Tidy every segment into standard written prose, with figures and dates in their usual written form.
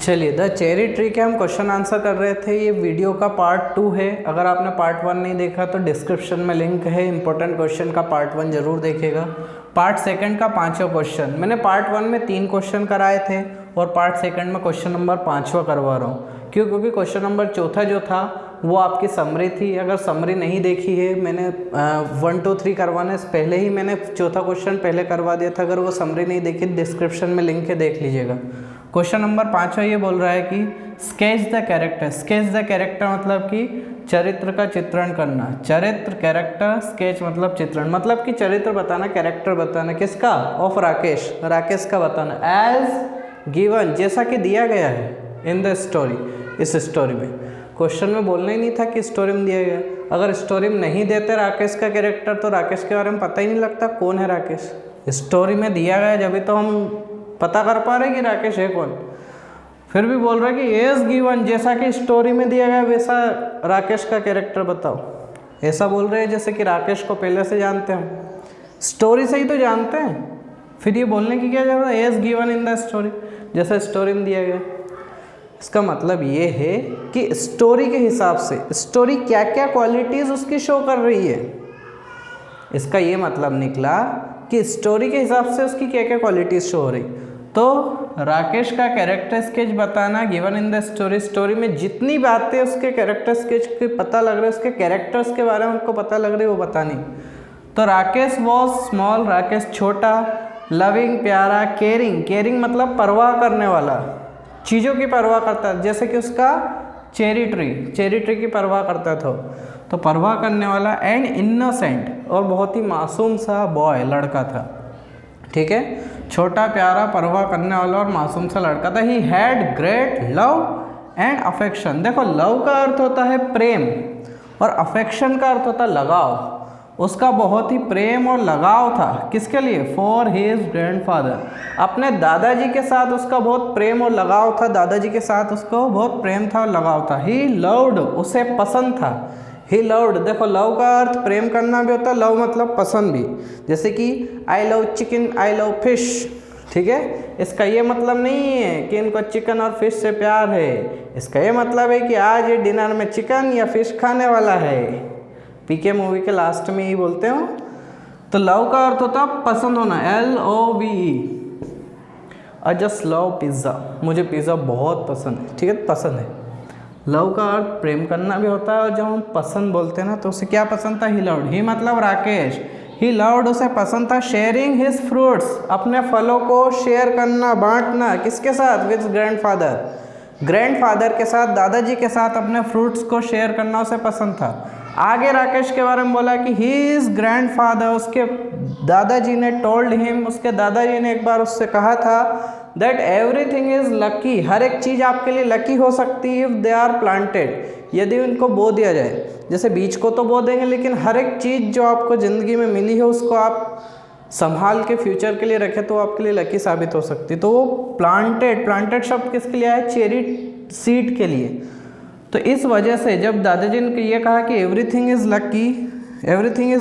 चलिए, the cherry tree के हम क्वेश्चन आंसर कर रहे थे। ये वीडियो का पार्ट 2 है। अगर आपने पार्ट 1 नहीं देखा तो डिस्क्रिप्शन में लिंक है, इंपॉर्टेंट क्वेश्चन का पार्ट 1 जरूर देखेगा। पार्ट सेकंड का 5वां क्वेश्चन, मैंने पार्ट 1 में 3 क्वेश्चन कराए थे और पार्ट सेकंड में क्वेश्चन नंबर 5वां करवा रहा हूँ। क्यों? क्योंकि क्वेश्चन नंबर 4 जो था वो आपकी समरी थी। अगर समरी नहीं देखी है, मैंने 1 2 3 करवाने से पहले ही मैंने 4था क्वेश्चन पहले करवा दिया था। अगर वो समरी नहीं देखी, डिस्क्रिप्शन में लिंक है, देख लीजिएगा। क्वेश्चन नंबर 5 ये बोल रहा है कि sketch the character. Sketch the character मतलब कि चरित्र का चित्रण करना। चरित्र, कैरेक्टर, स्केच मतलब चित्रण, मतलब कि चरित्र बताना, कैरेक्टर बताना। किसका? ऑफ राकेश, राकेश का बताना। एज गिवन, जैसा कि दिया गया है इन द स्टोरी, इस स्टोरी में। क्वेश्चन में बोलना ही नहीं था कि स्टोरी में दिया गया। अगर स्टोरी में नहीं देते राकेश का कैरेक्टर तो राकेश के बारे में पता ही नहीं लगता कौन है राकेश। स्टोरी में दिया गया जब तो हम पता कर पा रहे कि राकेश है कौन। फिर भी बोल रहा है कि एज गिवन, जैसा कि स्टोरी में दिया गया वैसा राकेश का कैरेक्टर बताओ। ऐसा बोल रहे हैं जैसे कि राकेश को पहले से जानते हम, स्टोरी से ही तो जानते हैं। फिर ये बोलने की क्या जरूरत है? As given in the story, जैसा स्टोरी में दिया गया। इसका मतलब ये है कि स्टोरी के हिसाब से स्टोरी क्या क्या क्वालिटीज़ उसकी शो कर रही है। इसका ये मतलब निकला कि स्टोरी के हिसाब से उसकी क्या क्या क्वालिटीज़ शो हो रही। तो राकेश का कैरेक्टर स्केच बताना given in the story. Story में जितनी बातें उसके कैरेक्टर स्केच के पता लग रहे, उसके कैरेक्टर्स के बारे में हमको पता लग रही, वो बतानी। तो राकेश वॉज स्मॉल, राकेश छोटा। लविंग, प्यारा। केयरिंग, केयरिंग मतलब परवाह करने वाला, चीज़ों की परवाह करता है। जैसे कि उसका चेरी ट्री की परवाह करता था, तो परवाह करने वाला। एंड इनोसेंट, और बहुत ही मासूम सा बॉय, लड़का था। ठीक है, छोटा, प्यारा, परवाह करने वाला और मासूम सा लड़का था। He had great love and affection. देखो, लव का अर्थ होता है प्रेम और अफेक्शन का अर्थ होता है लगाव। उसका बहुत ही प्रेम और लगाव था। किसके लिए? फॉर हिज ग्रैंडफादर, अपने दादाजी के साथ उसका बहुत प्रेम और लगाव था। दादाजी के साथ उसको बहुत प्रेम था और लगाव था। ही लव्ड, उसे पसंद था। ही लव्ड, देखो लव का अर्थ प्रेम करना भी होता है, लव मतलब पसंद भी। जैसे कि I love chicken, I love fish. ठीक है, इसका ये मतलब नहीं है कि इनको चिकन और फिश से प्यार है। इसका ये मतलब है कि आज ये डिनर में चिकन या फिश खाने वाला है। पीके मूवी के लास्ट में ही बोलते हो। तो लव का अर्थ होता है पसंद होना, LOVE। I just love pizza, मुझे पिज़्ज़ा बहुत पसंद है। ठीक है, पसंद है। लव का अर्थ प्रेम करना भी होता है, और जब हम पसंद बोलते हैं ना, तो उसे क्या पसंद था? He loved. ही मतलब राकेश, ही लव्ड, उसे पसंद था। शेयरिंग हिज फ्रूट्स, अपने फलों को शेयर करना, बांटना। किसके साथ? विद ग्रैंडफादर, ग्रैंडफादर के साथ, दादाजी के साथ अपने फ्रूट्स को शेयर करना उसे पसंद था। आगे राकेश के बारे में बोला कि ही इज ग्रैंडफादर, उसके दादाजी ने टोल्ड हिम, उसके दादाजी ने एक बार उससे कहा था दैट एवरीथिंग इज लकी, हर एक चीज़ आपके लिए लकी हो सकती है इफ दे आर प्लांटेड, यदि उनको बो दिया जाए। जैसे बीज को तो बो देंगे, लेकिन हर एक चीज़ जो आपको ज़िंदगी में मिली है उसको आप संभाल के फ्यूचर के लिए रखें तो आपके लिए लकी साबित हो सकती है। तो वो प्लांटेड शब्द किसके लिए आया? चेरी सीड के लिए। तो इस वजह से जब दादाजी ने ये कहा कि everything is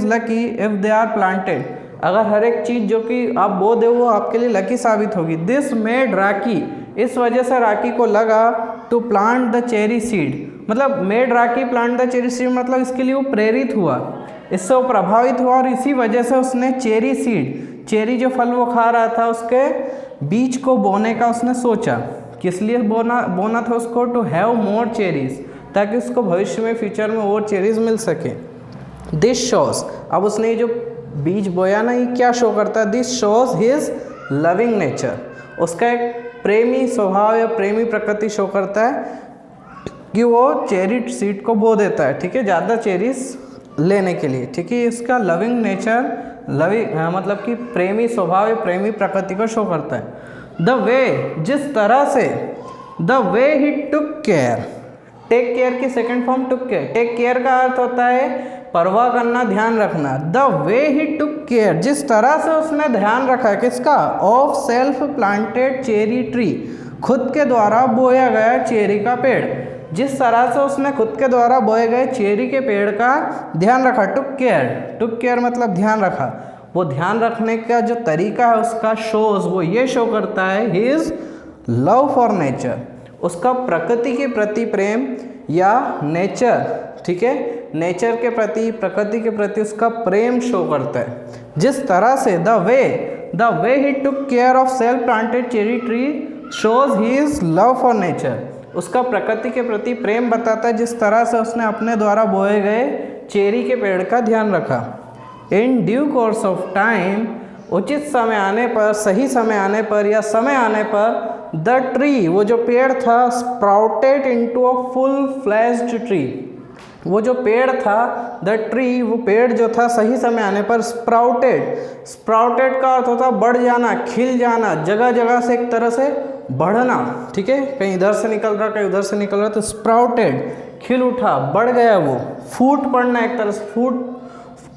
lucky if they are planted, अगर हर एक चीज़ जो कि आप बो दे वो आपके लिए लकी साबित होगी। दिस मेड राकी, इस वजह से राकी को लगा to plant the cherry seed, मतलब made Rocky plant the cherry seed, मतलब इसके लिए वो प्रेरित हुआ, इससे वो प्रभावित हुआ, और इसी वजह से उसने चेरी सीड, चेरी जो फल वो खा रहा था उसके बीज को बोने का उसने सोचा। किस लिए बोना था उसको? टू हैव मोर चेरीज, ताकि उसको भविष्य में फ्यूचर में और चेरीज मिल सके। दिस शोज, अब उसने जो बीज बोया ना, ये क्या शो करता है? This shows his loving nature, उसका एक प्रेमी स्वभाव या प्रेमी प्रकृति शो करता है कि वो चेरी सीड को बो देता है। ठीक है, ज़्यादा चेरीज लेने के लिए। ठीक है, इसका लविंग नेचर, मतलब कि प्रेमी स्वभाव या प्रेमी प्रकृति को शो करता है। द वे, जिस तरह से, the way he took care, take care की second form took care. Take care का अर्थ होता है परवाह करना, ध्यान रखना। The way he took care, जिस तरह से उसने ध्यान रखा, किसका? Of self planted cherry tree, खुद के द्वारा बोया गया चेरी का पेड़। जिस तरह से उसने खुद के द्वारा बोए गए चेरी के पेड़ का ध्यान रखा, टुक केयर मतलब ध्यान रखा। वो ध्यान रखने का जो तरीका है उसका शोज, वो ये शो करता है हिज लव फॉर नेचर, उसका प्रकृति के प्रति प्रेम या नेचर, ठीक है, नेचर के प्रति, प्रकृति के प्रति उसका प्रेम शो करता है। जिस तरह से the way he took care of self planted cherry tree shows his love for nature. उसका प्रकृति के प्रति प्रेम बताता है जिस तरह से उसने अपने द्वारा बोए गए चेरी के पेड़ का ध्यान रखा। In due course of time, उचित समय आने पर, सही समय आने पर या समय आने पर, द ट्री, वो जो पेड़ था, sprouted into a full flashed tree, वो जो पेड़ था, द ट्री, वो पेड़ जो था सही समय आने पर स्प्राउटेड का अर्थ होता है बढ़ जाना, खिल जाना, जगह जगह से एक तरह से बढ़ना, ठीक है, कहीं इधर से निकल रहा कहीं उधर से निकल रहा, तो स्प्राउटेड खिल उठा, बढ़ गया वो। फूट पड़ना, एक तरह से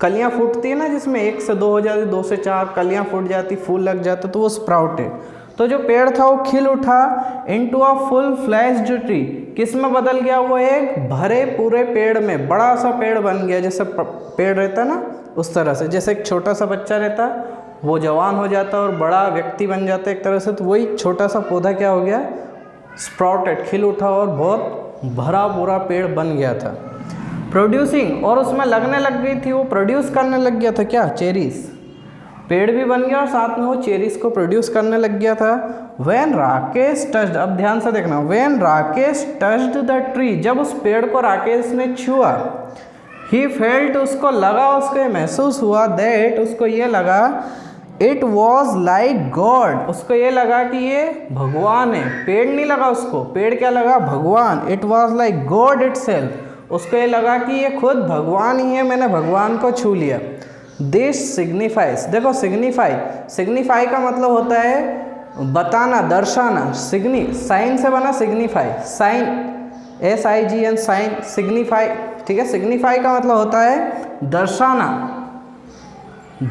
कलियां फूटती है ना, जिसमें 1 से 2 हो जाती, 2 से 4 कलियां फूट जाती, फूल लग जाता, तो वो स्प्राउटेड। तो जो पेड़ था वो खिल उठा into a full flashed tree, किस में बदल गया, वो एक भरे पूरे पेड़ में, बड़ा सा पेड़ बन गया। जैसे पेड़ रहता ना उस तरह से, जैसे एक छोटा सा बच्चा रहता वो जवान हो जाता और बड़ा व्यक्ति बन जाता एक तरह से, तो वही छोटा सा पौधा क्या हो गया, स्प्राउटेड, खिल उठा और बहुत भरा पूरा पेड़ बन गया था। प्रोड्यूसिंग, और उसमें लगने लग गई थी, वो प्रोड्यूस करने लग गया था क्या, चेरीज, पेड़ भी बन गया और साथ में वो चेरीज को प्रोड्यूस करने लग गया था। व्हेन राकेश टच्ड, अब ध्यान से देखना, when Rakesh touched the tree, जब उस पेड़ को राकेश ने छुआ, ही फेल्ट, उसको लगा, उसको ये महसूस हुआ, दैट, उसको ये लगा, इट वॉज लाइक गॉड, उसको ये लगा कि ये भगवान है। पेड़ नहीं लगा उसको, पेड़ क्या लगा, भगवान। It was like God itself, उसको ये लगा कि ये खुद भगवान ही है, मैंने भगवान को छू लिया। दिस सिग्निफाइज, देखो सिग्निफाई का मतलब होता है बताना, दर्शाना। साइन से बना signify, sign, SIGN, sign, signify, ठीक है। सिग्निफाई का मतलब होता है दर्शाना,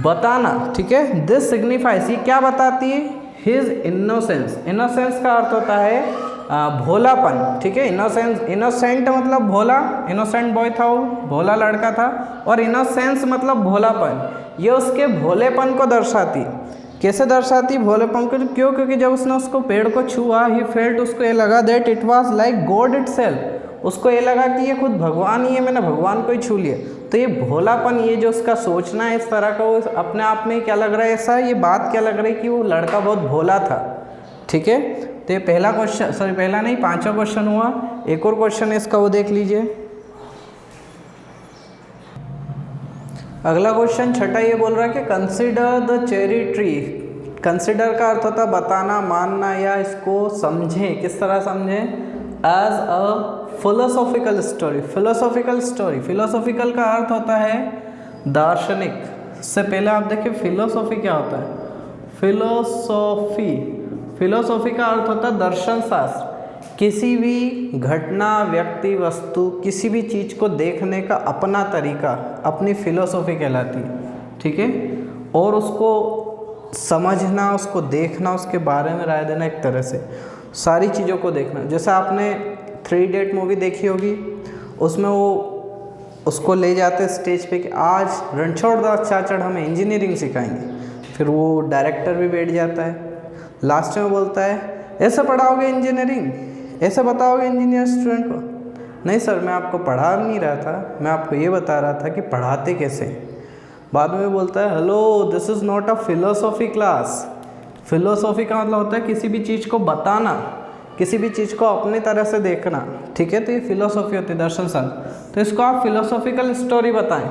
बताना, ठीक है। दिस सिग्निफाइज, ये क्या बताती है, हिज इनोसेंस। इनोसेंस का अर्थ होता है भोलापन, ठीक है। इनोसेंट मतलब भोला, इनोसेंट बॉय था वो, भोला लड़का था, और इनोसेंस मतलब भोलापन। ये उसके भोलेपन को दर्शाती। कैसे दर्शाती भोलेपन को, क्यों, क्योंकि जब उसने उसको पेड़ को छुआ, ही फेल्ट, उसको ये लगा, that it was like God itself, उसको ये लगा कि ये खुद भगवान ही है, मैंने भगवान को ही छू लिया। तो ये भोलापन, ये जो उसका सोचना है इस तरह का, वो अपने आप में क्या लग रहा है, ऐसा ये बात क्या लग रही है कि वो लड़का बहुत भोला था, ठीक है। तो ये पहला क्वेश्चन, सॉरी पहला नहीं, 5वां क्वेश्चन हुआ। एक और क्वेश्चन है इसका, वो देख लीजिए। अगला क्वेश्चन 6, ये बोल रहा है कि consider the cherry tree. Consider का अर्थ होता है बताना, मानना, या इसको समझें, किस तरह समझें, as a philosophical story. Philosophical का अर्थ होता है दार्शनिक। इससे पहले आप देखिए फिलोसॉफी क्या होता है, फिलोसॉफी का अर्थ होता है दर्शन शास्त्र। किसी भी घटना, व्यक्ति, वस्तु, किसी भी चीज़ को देखने का अपना तरीका, अपनी फिलोसॉफी कहलाती है, ठीक है। और उसको समझना, उसको देखना, उसके बारे में राय देना, एक तरह से सारी चीज़ों को देखना। जैसे आपने 3 Idiot मूवी देखी होगी, उसमें वो उसको ले जाते स्टेज पे कि आज रणछोड़ दास चाचड़ हमें इंजीनियरिंग सिखाएंगे। फिर वो डायरेक्टर भी बैठ जाता है, लास्ट में बोलता है ऐसे पढ़ाओगे इंजीनियरिंग, ऐसे बताओगे इंजीनियर स्टूडेंट को। नहीं सर, मैं आपको पढ़ा नहीं रहा था, मैं आपको ये बता रहा था कि पढ़ाते कैसे। बाद में बोलता है hello, this is not a philosophy class. Philosophy का मतलब होता है किसी भी चीज़ को बताना, किसी भी चीज़ को अपनी तरह से देखना, ठीक है। तो ये फिलोसॉफी होती है, दर्शन शास्त्र। तो इसको आप फिलोसॉफिकल स्टोरी बताएं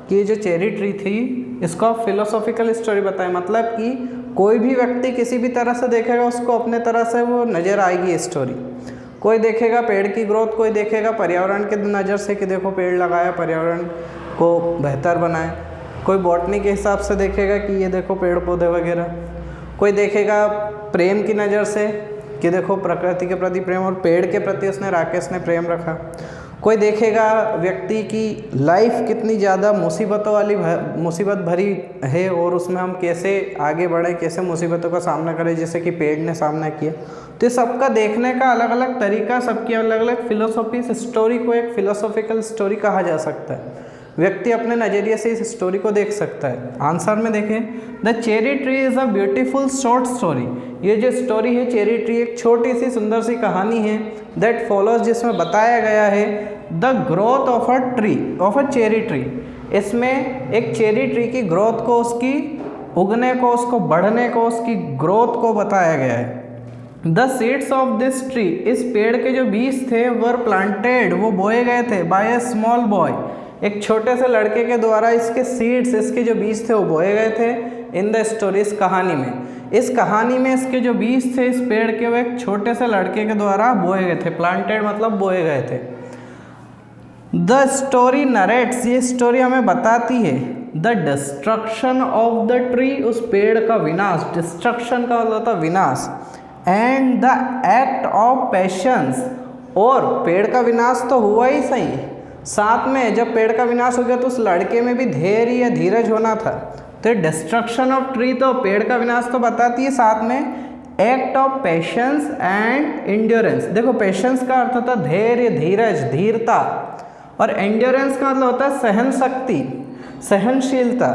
कि ये जो चेरी ट्री थी, इसको आप फिलोसॉफिकल स्टोरी बताएं। मतलब कि कोई भी व्यक्ति किसी भी तरह से देखेगा, उसको अपने तरह से वो नज़र आएगी ये स्टोरी। कोई देखेगा पेड़ की ग्रोथ, कोई देखेगा पर्यावरण के नज़र से कि देखो पेड़ लगाया, पर्यावरण को बेहतर बनाए। कोई बॉटनी के हिसाब से देखेगा कि ये देखो पेड़ पौधे वगैरह। कोई देखेगा प्रेम की नज़र से कि देखो प्रकृति के प्रति प्रेम, और पेड़ के प्रति राकेश ने प्रेम रखा। कोई देखेगा व्यक्ति की लाइफ कितनी ज़्यादा मुसीबत भरी है, और उसमें हम कैसे आगे बढ़े, कैसे मुसीबतों का सामना करें, जैसे कि पेड़ ने सामना किया। तो सबका देखने का अलग अलग तरीका, सबकी अलग अलग फिलोसॉफी। स्टोरी को एक फिलोसॉफिकल स्टोरी कहा जा सकता है। व्यक्ति अपने नज़रिए से इस स्टोरी को देख सकता है। आंसर में देखें, the cherry tree is a beautiful short story. ये जो स्टोरी है चेरी ट्री एक छोटी सी सुंदर सी कहानी है दैट फॉलोज, जिसमें बताया गया है the growth of a cherry tree. इसमें एक चेरी ट्री की ग्रोथ को, उसकी उगने को, उसको बढ़ने को, उसकी ग्रोथ को बताया गया है। The seeds of this tree, इस पेड़ के जो बीज थे वर प्लांटेड, वो बोए गए थे बाय अ स्मॉल बॉय, एक छोटे से लड़के के द्वारा इसके सीड्स, इसके जो बीज थे वो बोए गए थे इन द स्टोरी, इस कहानी में। इस कहानी में इसके जो बीज थे इस पेड़ के, वो एक छोटे से लड़के के द्वारा बोए गए थे। प्लांटेड मतलब बोए गए थे। द स्टोरी नरेट्स, ये स्टोरी हमें बताती है the destruction of the tree, उस पेड़ का विनाश। डिस्ट्रक्शन का मतलब था विनाश। And the act of patience, और पेड़ का विनाश तो हुआ ही सही, साथ में जब पेड़ का विनाश हो गया तो उस लड़के में भी धैर्य या धीरज होना था। तो डिस्ट्रक्शन ऑफ ट्री तो पेड़ का विनाश तो बताती है, साथ में act of patience and endurance. देखो पेशेंस का अर्थ होता है धैर्य, धीरज, धीरता, और एंड्योरेंस का मतलब होता है सहन शक्ति, सहनशीलता।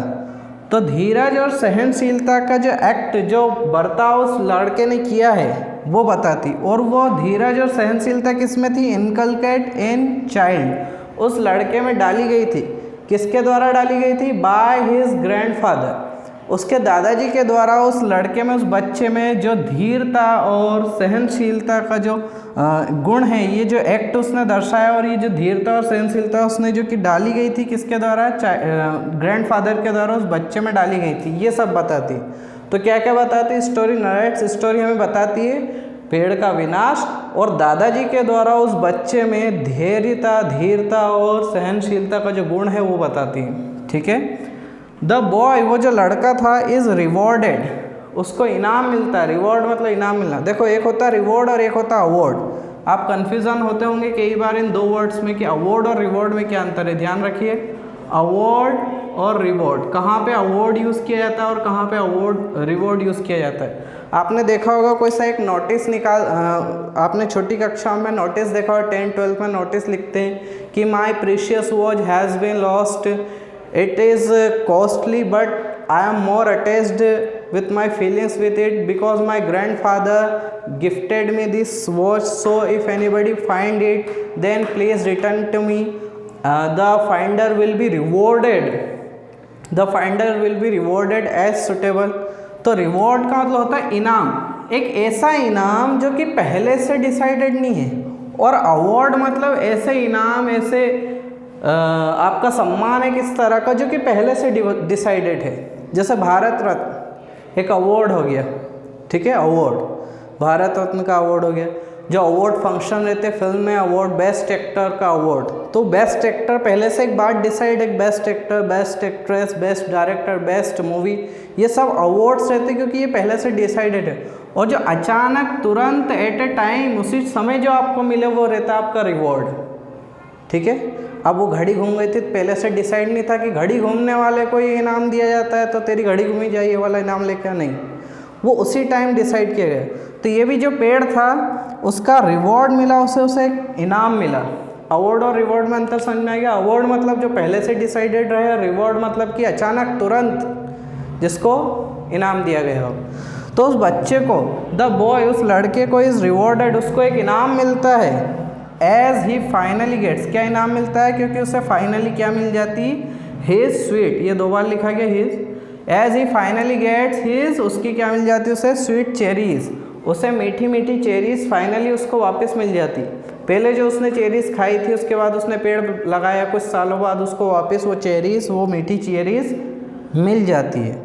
तो धीरज और सहनशीलता का जो एक्ट, जो बर्ताव उस लड़के ने किया है वो बताती। और वो धीरज और सहनशीलता किस में थी? इनकलकेट इन चाइल्ड, उस लड़के में डाली गई थी। किसके द्वारा डाली गई थी? बाय हिज ग्रैंडफादर, उसके दादाजी के द्वारा उस लड़के में, उस बच्चे में जो धीरता और सहनशीलता का जो गुण है, ये जो एक्ट उसने दर्शाया, और ये जो धीरता और सहनशीलता उसने जो कि डाली गई थी किसके द्वारा? ग्रैंडफादर के द्वारा उस बच्चे में डाली गई थी, ये सब बताती। तो क्या क्या बताती स्टोरी नरेट्स? स्टोरी हमें बताती है पेड़ का विनाश और दादाजी के द्वारा उस बच्चे में धैर्यता, धीरता और सहनशीलता का जो गुण है वो बताती है। ठीक है। द बॉय, वो जो लड़का था, इज़ रिवॉर्डेड, उसको इनाम मिलता है। रिवॉर्ड मतलब इनाम मिलना। देखो एक होता है रिवॉर्ड और एक होता है अवार्ड। आप कन्फ्यूज़न होते होंगे कई बार इन दो वर्ड्स में कि अवार्ड और रिवॉर्ड में क्या अंतर है। ध्यान रखिए, अवार्ड और रिवॉर्ड, कहाँ पे अवार्ड यूज़ किया जाता है और कहाँ पे रिवॉर्ड यूज़ किया जाता है। आपने देखा होगा कोई सा एक नोटिस आपने छोटी कक्षा में नोटिस देखा होगा, 10-12 में नोटिस लिखते हैं कि my precious watch has been lost, it is costly but I am more attached with my feelings with it because my grandfather gifted me this watch, so if anybody find it then please return to me. The finder will be rewarded, the finder will be rewarded as suitable. तो reward का मतलब होता है इनाम, एक ऐसा इनाम जो कि पहले से डिसाइडेड नहीं है, और अवार्ड मतलब ऐसे इनाम, ऐसे आपका सम्मान है किस तरह का जो कि पहले से डिसाइडेड है। जैसे भारत रत्न एक अवार्ड हो गया, ठीक है, अवार्ड, भारत रत्न का अवार्ड हो गया। जो अवार्ड फंक्शन रहते हैं फिल्म में, अवार्ड बेस्ट एक्टर का अवार्ड, तो बेस्ट एक्टर पहले से एक बात डिसाइड है, best actor, best actress, best director, best movie, ये सब अवार्ड्स रहते हैं क्योंकि ये पहले से डिसाइडेड है। और जो अचानक तुरंत एट ए टाइम उसी समय जो आपको मिले वो रहता है आपका रिवॉर्ड। ठीक है। अब वो घड़ी घूम गई थी, पहले से डिसाइड नहीं था कि घड़ी घूमने वाले को ये इनाम दिया जाता है तो तेरी घड़ी घूमी जाए ये वाला इनाम लेकर, नहीं, वो उसी टाइम डिसाइड किया गया। तो ये भी जो पेड़ था उसका रिवॉर्ड मिला, उसे एक इनाम मिला। अवार्ड और रिवॉर्ड में अंतर समझ में आ गया। अवार्ड मतलब जो पहले से डिसाइडेड रहे, रिवॉर्ड मतलब कि अचानक तुरंत जिसको इनाम दिया गया हो। तो उस बच्चे को, द बॉय, उस लड़के को इज़ रिवॉर्डेड, उसको एक इनाम मिलता है। एज ही फाइनली गेट्स, क्या इनाम मिलता है? क्योंकि उसे फाइनली क्या मिल जाती? हिज स्वीट, ये 2 बार लिखा गया his. As he finally gets his, उसकी क्या मिल जाती है उसे? स्वीट चेरीज, उसे मीठी मीठी चेरीज फाइनली उसको वापस मिल जाती। पहले जो उसने चेरीज खाई थी उसके बाद उसने पेड़ लगाया, कुछ सालों बाद उसको वापस वो चेरीज, वो मीठी चेरीज मिल जाती है।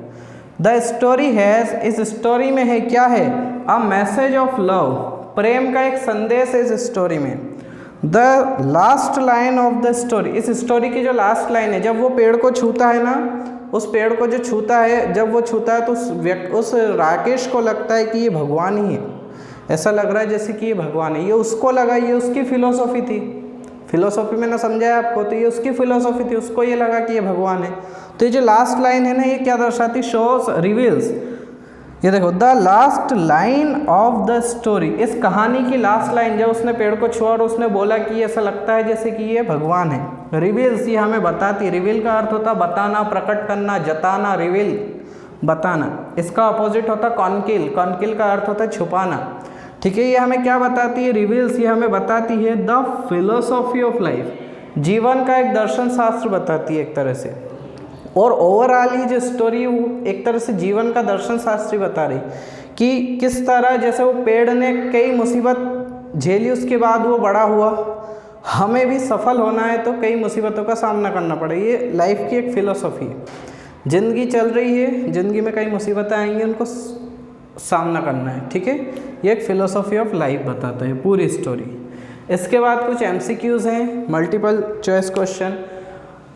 द स्टोरी हैज़, इस स्टोरी में है क्या है? अ मैसेज ऑफ लव, प्रेम का एक संदेश है इस स्टोरी में। The last line of the story, इस स्टोरी की जो लास्ट लाइन है, जब वो पेड़ को छूता है ना, उस पेड़ को जो छूता है, जब वो छूता है तो उस राकेश को लगता है कि ये भगवान ही है। ऐसा लग रहा है जैसे कि ये भगवान है, ये उसको लगा, ये उसकी फिलोसॉफी थी। फिलोसॉफी मैंने समझाया आपको, तो ये उसकी फिलोसॉफी थी, उसको ये लगा कि ये भगवान है। तो ये जो लास्ट लाइन है ना, ये क्या दर्शाती? Shows, reveals. ये देखो, the last line of the story, इस कहानी की लास्ट लाइन, जब उसने पेड़ को छुआ और उसने बोला कि ऐसा लगता है जैसे कि ये भगवान है, रिवील्स, ये हमें बताती। रिवील का अर्थ होता बताना, प्रकट करना, जताना, रिवील बताना। इसका अपोजिट होता कॉन्किल, कॉन्किल का अर्थ होता है छुपाना। ठीक है, ये हमें क्या बताती है? रिवील्स ये हमें बताती है द फिलोसॉफी ऑफ लाइफ, जीवन का एक दर्शन शास्त्र बताती है एक तरह से। और ओवरऑल ही जो स्टोरी वो एक तरह से जीवन का दर्शन शास्त्री बता रही कि किस तरह जैसे वो पेड़ ने कई मुसीबत झेली, उसके बाद वो बड़ा हुआ, हमें भी सफल होना है तो कई मुसीबतों का सामना करना पड़ेगा। ये लाइफ की एक फ़िलोसॉफी है। ज़िंदगी चल रही है, ज़िंदगी में कई मुसीबतें आएंगी, उनको सामना करना है। ठीक है, ये एक फ़िलोसॉफी ऑफ लाइफ बताता है पूरी स्टोरी। इसके बाद कुछ MCQs हैं, मल्टीपल चॉइस क्वेश्चन,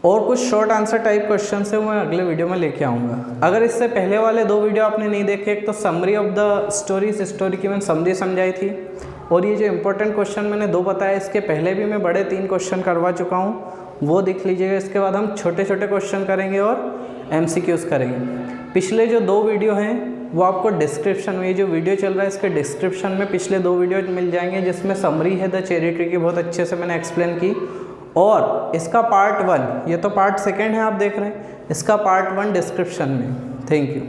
और कुछ शॉर्ट आंसर टाइप क्वेश्चन है, मैं अगले वीडियो में लेके आऊँगा। अगर इससे पहले वाले 2 वीडियो आपने नहीं देखे, एक तो summary of the stories, story की मैंने समरी समझाई थी, और ये जो इंपॉर्टेंट क्वेश्चन मैंने 2 बताया, इसके पहले भी मैं बड़े 3 क्वेश्चन करवा चुका हूँ, वो देख लीजिएगा। इसके बाद हम छोटे छोटे क्वेश्चन करेंगे और MCQs करेंगे। पिछले जो 2 वीडियो हैं वो आपको डिस्क्रिप्शन में, ये जो वीडियो चल रहा है इसके डिस्क्रिप्शन में पिछले 2 वीडियो मिल जाएंगे, जिसमें समरी है द चेरी ट्री की, बहुत अच्छे से मैंने एक्सप्लेन की। और इसका पार्ट 1, ये तो पार्ट 2 है आप देख रहे हैं, इसका पार्ट 1 डिस्क्रिप्शन में। Thank you.